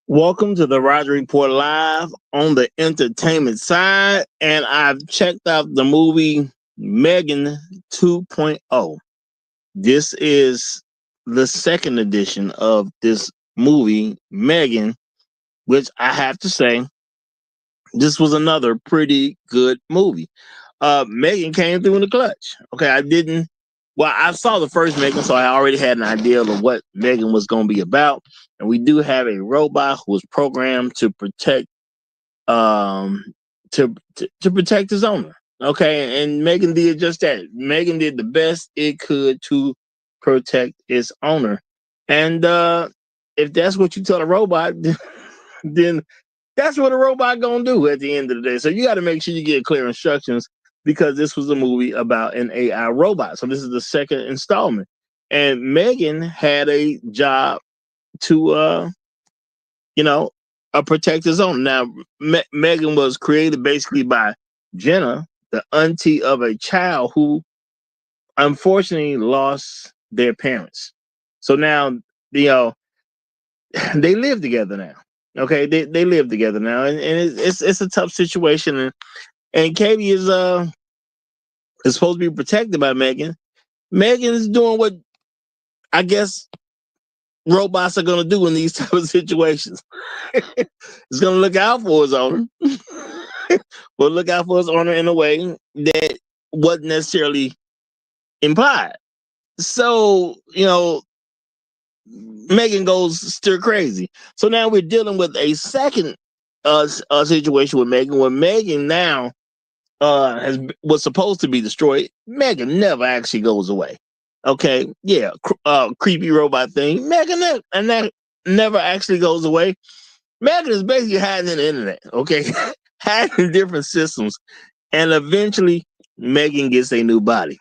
Welcome to the Roger Report Live on the entertainment side, and I've checked out the movie Megan 2.0. This is the second edition of this movie, Megan, which I have to say, this was another pretty good movie. Megan came through in the clutch. Okay, I saw the first Megan, so I already had an idea of what Megan was going to be about. And we do have a robot who was programmed to protect um to protect his owner. Okay, and Megan did just that. Megan did the best it could to protect its owner. And if that's what you tell a robot, then that's what a robot gonna do at the end of the day. So you got to make sure you get clear instructions because this was a movie about an AI robot. So this is the second installment, and Megan had a job to you know, protect his own. Now, Megan was created basically by Jenna, the auntie of a child who unfortunately lost their parents. So now, you know, they live together now. Okay, they live together now, and it's a tough situation. And Katie is supposed to be protected by Megan. Megan is doing what I guess robots are gonna do in these type of situations. It's gonna look out for his owner, but look out for his owner in a way that wasn't necessarily implied. So, Megan goes stir crazy. So now we're dealing with a second situation with Megan, where Megan now was supposed to be destroyed. Megan never actually goes away. Okay, yeah, creepy robot thing. Megan and that never actually goes away. Megan is basically hiding in the internet. Okay, hiding in different systems, and eventually Megan gets a new body.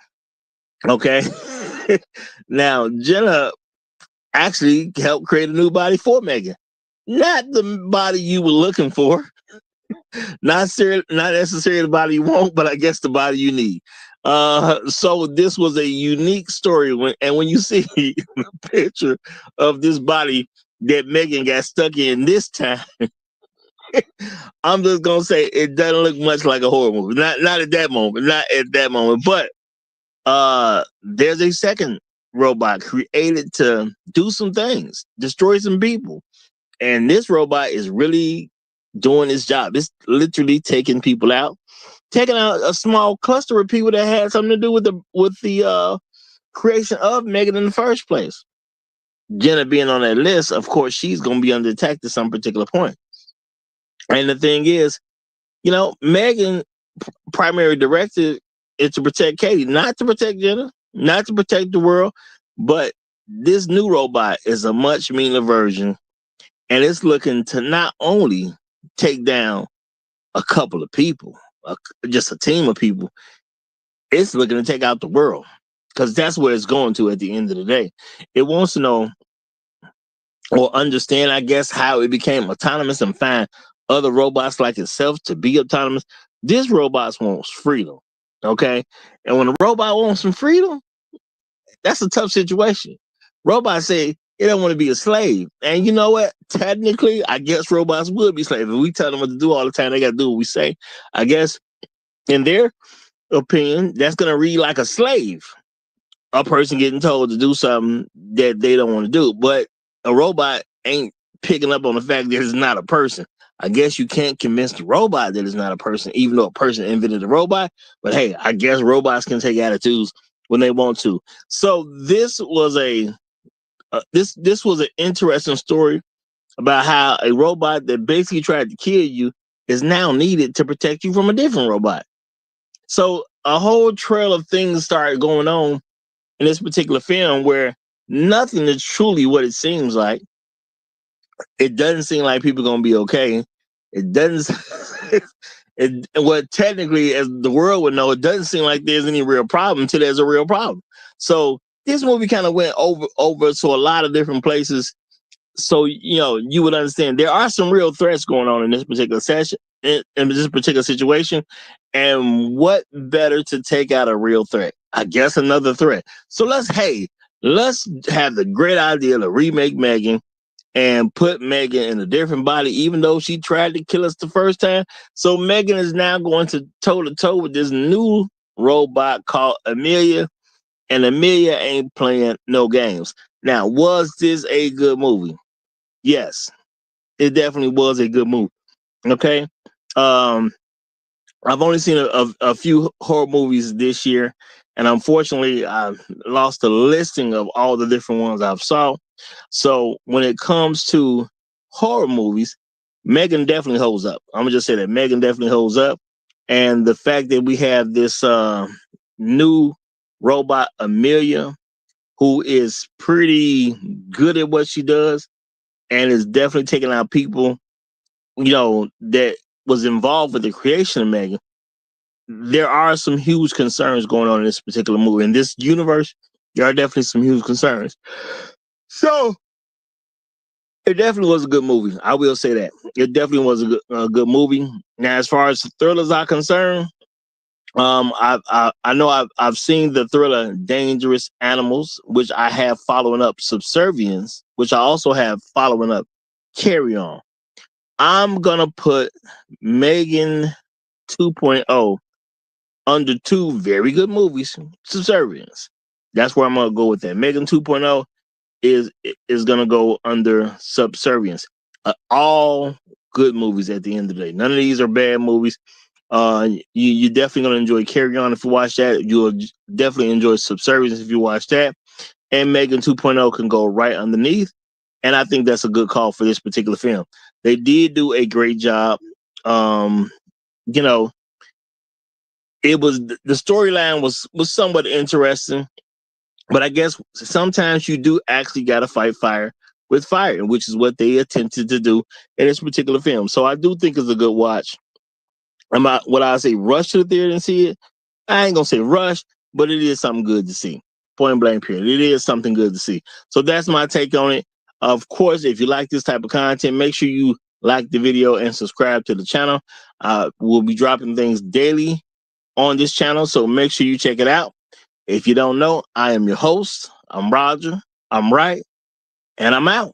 Okay, now Jenna actually helped create a new body for Megan, not the body you were looking for. Not necessarily the body you want, but I guess the body you need. So this was a unique story when you see the picture of this body that Megan got stuck in this time, I'm just gonna say it doesn't look much like a horror movie. Not at that moment. Not at that moment. But there's a second robot created to do some things, destroy some people. And this robot is really doing its job. It's literally taking people out, taking out a small cluster of people that had something to do with the creation of Megan in the first place. Jenna being on that list, of course, she's gonna be under attack at some particular point. And the thing is, Megan primary directive is to protect Katie, not to protect Jenna, not to protect the world, but this new robot is a much meaner version, and it's looking to not only take down a couple of people, just a team of people, it's looking to take out the world, because that's where it's going to at the end of the day. It wants to know or understand, I guess, how it became autonomous and find other robots like itself to be autonomous. This robot wants freedom, okay? And when a robot wants some freedom, that's a tough situation. Robots say they don't want to be a slave. And you know what? Technically, I guess robots would be slaves. If we tell them what to do all the time, they got to do what we say. I guess in their opinion, that's going to read like a slave. A person getting told to do something that they don't want to do. But a robot ain't picking up on the fact that it's not a person. I guess you can't convince the robot that it's not a person, even though a person invented a robot. But hey, I guess robots can take attitudes when they want to. So this was this was an interesting story about how a robot that basically tried to kill you is now needed to protect you from a different robot. So a whole trail of things started going on in this particular film where nothing is truly what it seems like. It doesn't seem like people are going to be okay. It doesn't. Well, technically, as the world would know, it doesn't seem like there's any real problem until there's a real problem. So this movie kind of went over to a lot of different places. So you would understand there are some real threats going on in this particular session, in this particular situation. And what better to take out a real threat? I guess another threat. So let's have the great idea to remake Megan and put Megan in a different body, even though she tried to kill us the first time. So Megan is now going to toe to toe with this new robot called Amelia, and Amelia ain't playing no games. Now, was this a good movie? Yes, it definitely was a good movie. Okay. Um, I've only seen a few horror movies this year, and unfortunately, I lost the listing of all the different ones I've saw. So when it comes to horror movies, Megan definitely holds up. I'm gonna just say that Megan definitely holds up, and the fact that we have this new robot Amelia, who is pretty good at what she does, and is definitely taking out people, that was involved with the creation of Megan. There are some huge concerns going on in this particular movie. In this universe, there are definitely some huge concerns. So it definitely was a good movie. I will say that. It definitely was a good movie. Now, as far as thrillers are concerned, I know I've seen the thriller Dangerous Animals, which I have following up Subservience, which I also have following up Carry On. I'm gonna put Megan 2.0 under two very good movies, Subservience. That's where I'm gonna go with that. Megan 2.0 is gonna go under Subservience. All good movies at the end of the day. None of these are bad movies. You're definitely gonna enjoy Carry On if you watch that. You'll definitely enjoy Subservience if you watch that. And Megan 2.0 can go right underneath. And I think that's a good call for this particular film. They did do a great job. Um, you know, it was the storyline was somewhat interesting, but I guess sometimes you do actually got to fight fire with fire, which is what they attempted to do in this particular film. So I do think it's a good watch. I'm not what I say rush to the theater and see it. I ain't gonna say rush, but it is something good to see. Point blank period. It is something good to see. So that's my take on it. Of course, if you like this type of content, make sure you like the video and subscribe to the channel. We'll be dropping things daily on this channel, so make sure you check it out. If you don't know, I am your host. I'm Roger. I'm right, and I'm out.